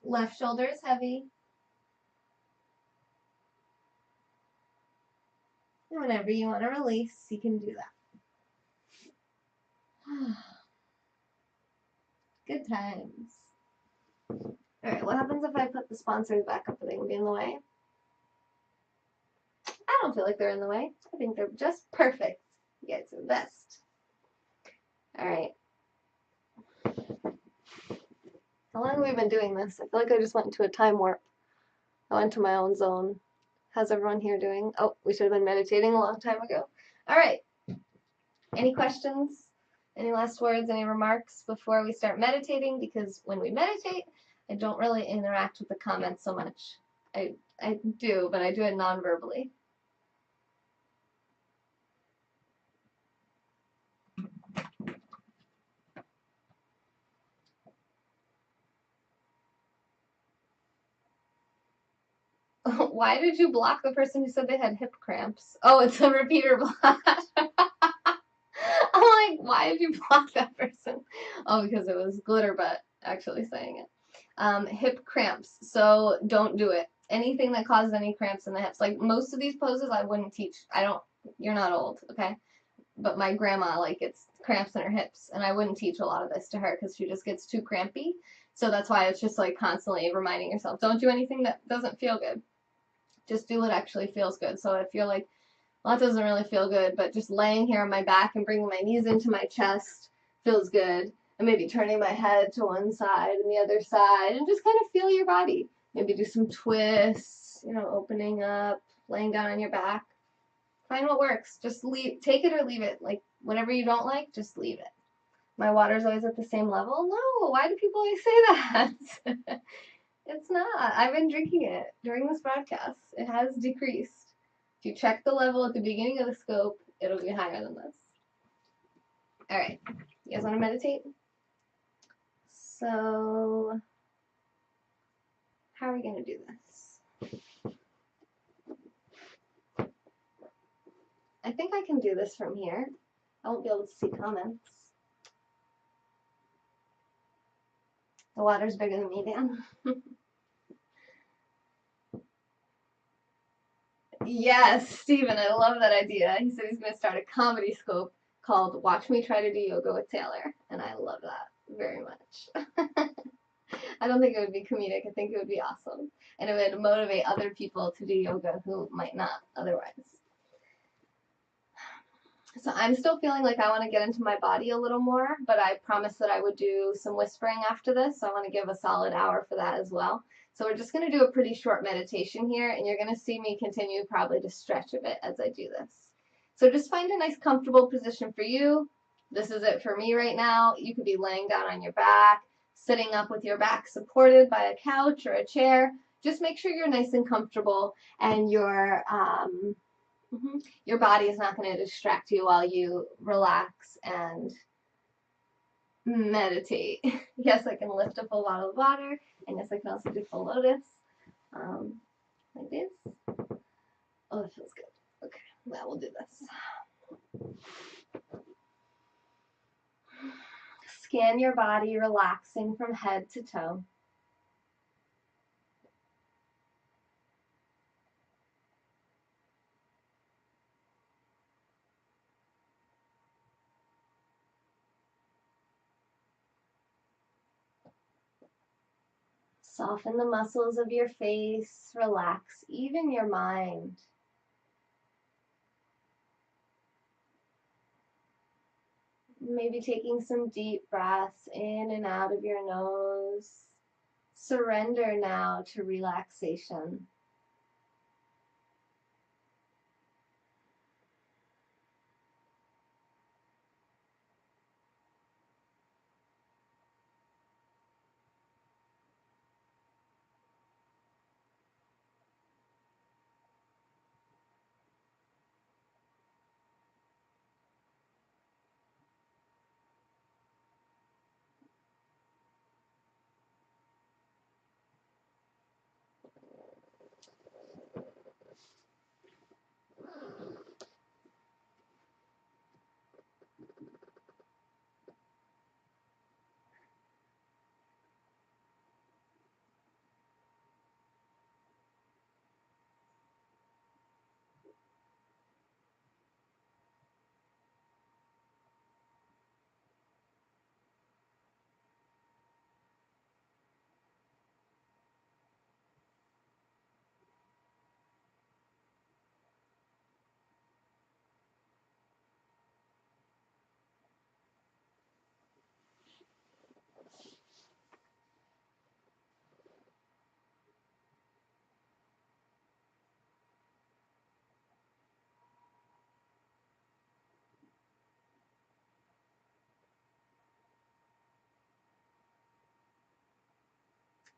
[SPEAKER 1] Left shoulder is heavy. And whenever you want to release, you can do that. Good times. Alright, what happens if I put the sponsors back up? Are they going to be in the way? I don't feel like they're in the way. I think they're just perfect. You guys are the best. Alright. How long have we been doing this? I feel like I just went into a time warp. I went to my own zone. How's everyone here doing? Oh, we should have been meditating a long time ago. Alright. Any questions? Any last words? Any remarks before we start meditating? Because when we meditate, I don't really interact with the comments so much. I do, but I do it non-verbally. Why did you block the person who said they had hip cramps? Oh, it's a repeater block. I'm like, why did you block that person? Oh, because it was glitter butt actually saying it. Hip cramps. So don't do it. Anything that causes any cramps in the hips. Like most of these poses I wouldn't teach. You're not old, okay? But my grandma, like, gets cramps in her hips, and I wouldn't teach a lot of this to her because she just gets too crampy. So that's why it's just like constantly reminding yourself, don't do anything that doesn't feel good. Just do what actually feels good. So if you're like, well, that doesn't really feel good, but just laying here on my back and bringing my knees into my chest feels good. And maybe turning my head to one side and the other side and just kind of feel your body. Maybe do some twists, opening up, laying down on your back. Find what works. Just take it or leave it. Like, whatever you don't like, just leave it. My water's always at the same level? No, why do people always say that? It's not. I've been drinking it during this broadcast. It has decreased. If you check the level at the beginning of the scope, it'll be higher than this. Alright, you guys want to meditate? So, how are we going to do this? I think I can do this from here. I won't be able to see comments. The water's bigger than me, Dan. Yes, Steven, I love that idea. He said he's going to start a comedy scope called Watch Me Try to Do Yoga with Taylor, and I love that very much. I don't think it would be comedic. I think it would be awesome, and it would motivate other people to do yoga who might not otherwise. So I'm still feeling like I want to get into my body a little more, but I promised that I would do some whispering after this, so I want to give a solid hour for that as well. So we're just going to do a pretty short meditation here, and you're going to see me continue probably to stretch a bit as I do this. So just find a nice comfortable position for you. This is it for me right now. You could be laying down on your back, sitting up with your back supported by a couch or a chair. Just make sure you're nice and comfortable and your body is not going to distract you while you relax and meditate. Yes, I can lift a full bottle of water, and yes, I can also do full lotus, like this. Oh, it feels good. Okay, now we'll do this. Scan your body, relaxing from head to toe. Soften the muscles of your face, relax even your mind. Maybe taking some deep breaths in and out of your nose, Surrender now to relaxation.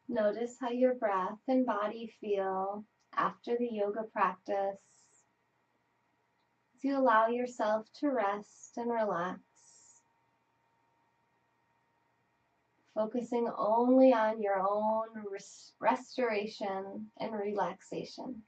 [SPEAKER 1] Notice how your breath and body feel after the yoga practice as you allow yourself to rest and relax, focusing only on your own restoration and relaxation.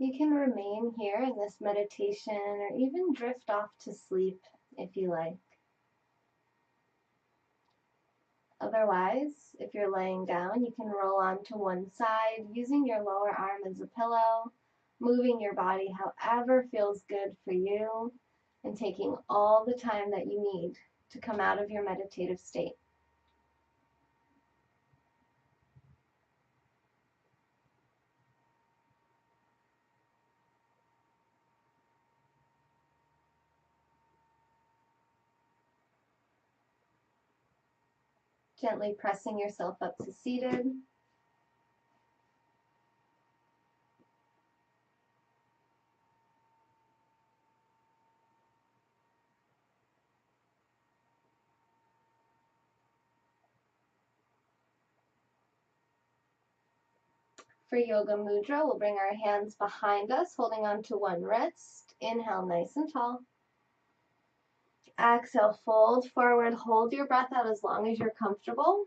[SPEAKER 1] You can remain here in this meditation or even drift off to sleep if you like. Otherwise, if you're laying down, you can roll onto one side using your lower arm as a pillow, moving your body however feels good for you, and taking all the time that you need to come out of your meditative state. Gently pressing yourself up to seated. For Yoga Mudra, we'll bring our hands behind us, holding on to one wrist. Inhale nice and tall. Exhale, fold forward, hold your breath out as long as you're comfortable.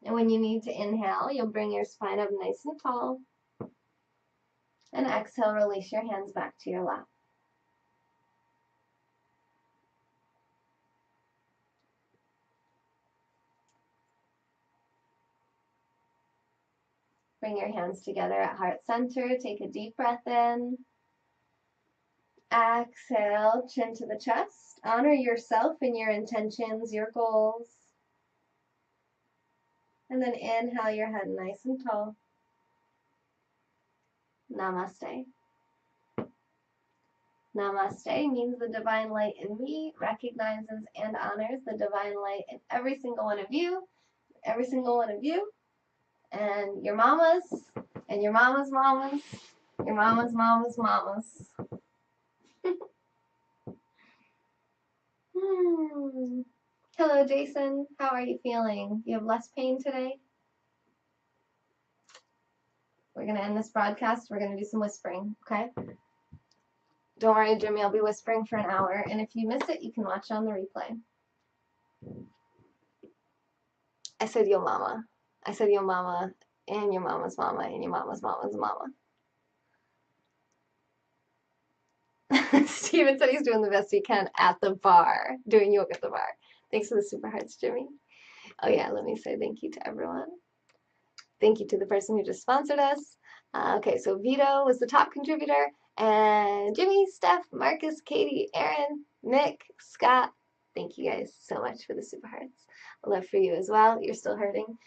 [SPEAKER 1] And when you need to inhale, you'll bring your spine up nice and tall. And exhale, release your hands back to your lap. Bring your hands together at heart center. Take a deep breath in. Exhale, chin to the chest. Honor yourself and your intentions, your goals. And then inhale your head nice and tall. Namaste. Namaste means the divine light in me recognizes and honors the divine light in every single one of you, and your mamas, and your mamas' mamas, your mamas' mamas' mamas. Hello, Jason. How are you feeling? You have less pain today? We're going to end this broadcast. We're going to do some whispering, okay? Don't worry, Jimmy. I'll be whispering for an hour. And if you miss it, you can watch it on the replay. I said yo mama. I said yo mama and your mama's mama and your mama's mama's mama. Steven said he's doing the best he can at the bar, doing yoga at the bar. Thanks for the super hearts, Jimmy. Oh yeah, let me say thank you to everyone. Thank you to the person who just sponsored us. Okay, so Vito was the top contributor, and Jimmy, Steph, Marcus, Katie, Aaron, Nick, Scott. Thank you guys so much for the super hearts. Love for you as well. You're still hurting.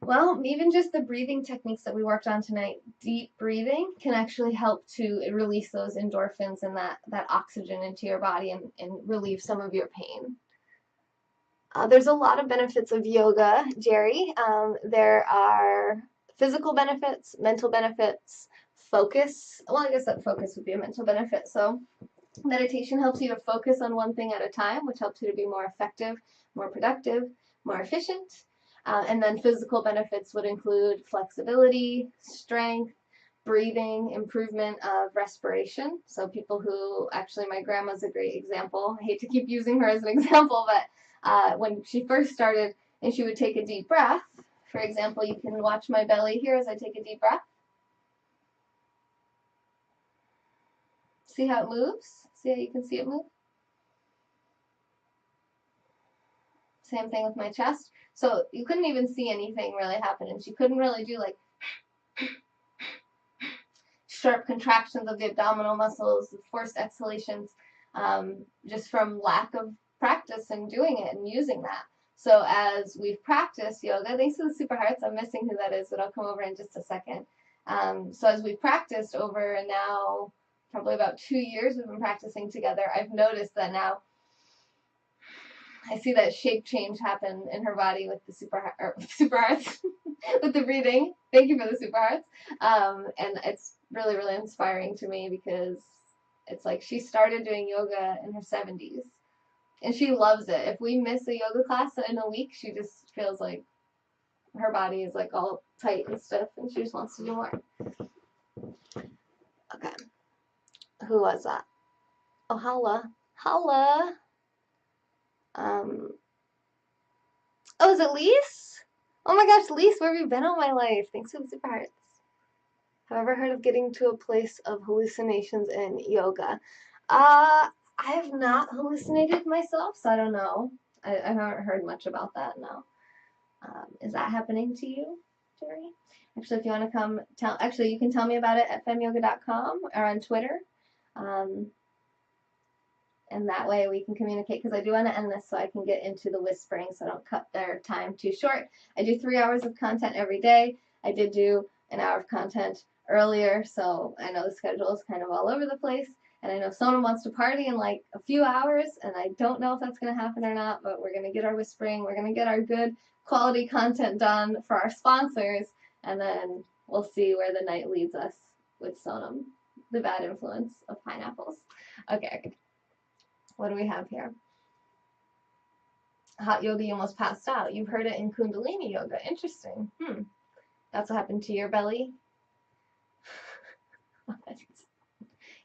[SPEAKER 1] Well, even just the breathing techniques that we worked on tonight, deep breathing, can actually help to release those endorphins and that oxygen into your body and relieve some of your pain. There's a lot of benefits of yoga, Jerry. There are physical benefits, mental benefits, focus. Well, I guess that focus would be a mental benefit. So meditation helps you to focus on one thing at a time, which helps you to be more effective, more productive, more efficient. And then physical benefits would include flexibility, strength, breathing, improvement of respiration. So people who, actually my grandma's a great example. I hate to keep using her as an example, but when she first started and she would take a deep breath, for example, you can watch my belly here as I take a deep breath. See how it moves? See how you can see it move? Same thing with my chest. So you couldn't even see anything really happen, and she couldn't really do like sharp contractions of the abdominal muscles, forced exhalations, just from lack of practice and doing it and using that. So as we've practiced yoga, thanks to the super hearts, I'm missing who that is, but I'll come over in just a second. So as we've practiced over now probably about 2 years we've been practicing together, I've noticed that now I see that shape change happen in her body with the super hearts, with the breathing. Thank you for the super hearts. And it's really, really inspiring to me because it's like she started doing yoga in her 70s. And she loves it. If we miss a yoga class in a week, she just feels like her body is like all tight and stiff and she just wants to do more. Okay. Who was that? Oh, Hala. Hala. Oh, is it Lise? Oh my gosh, Lise, where have you been all my life? Thanks for the super hearts. Have I ever heard of getting to a place of hallucinations in yoga? I have not hallucinated myself, so I don't know. I haven't heard much about that, no. Is that happening to you, Jerry? Actually, if you want to come you can tell me about it at femyoga.com or on Twitter. And that way we can communicate, because I do want to end this so I can get into the whispering so I don't cut their time too short. I do 3 hours of content every day. I did do an hour of content earlier, so I know the schedule is kind of all over the place. And I know someone wants to party in like a few hours, and I don't know if that's going to happen or not, but we're going to get our whispering. We're going to get our good quality content done for our sponsors, and then we'll see where the night leads us with Sonam, the bad influence of pineapples. Okay. What do we have here? Hot yoga, you almost passed out. You've heard it in Kundalini yoga. Interesting. That's what happened to your belly?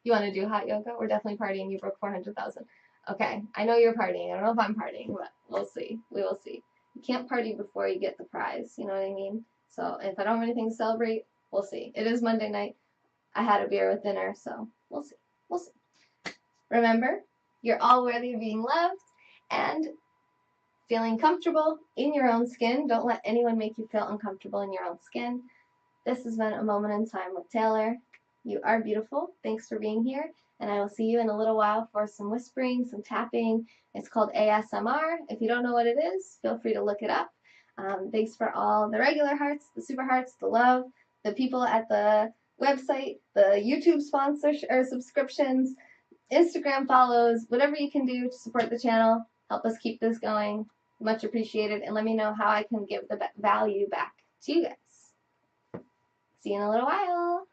[SPEAKER 1] You want to do hot yoga? We're definitely partying. You broke 400,000. Okay, I know you're partying. I don't know if I'm partying, but we'll see. We will see. You can't party before you get the prize. You know what I mean? So if I don't have anything to celebrate, we'll see. It is Monday night. I had a beer with dinner, so we'll see. We'll see. Remember, you're all worthy of being loved and feeling comfortable in your own skin. Don't let anyone make you feel uncomfortable in your own skin. This has been A Moment in Time with Taylor. You are beautiful. Thanks for being here. And I will see you in a little while for some whispering, some tapping. It's called ASMR. If you don't know what it is, feel free to look it up. Thanks for all the regular hearts, the super hearts, the love, the people at the website, the YouTube sponsors or subscriptions, Instagram follows, whatever you can do to support the channel. Help us keep this going. Much appreciated. And let me know how I can give the value back to you guys. See you in a little while.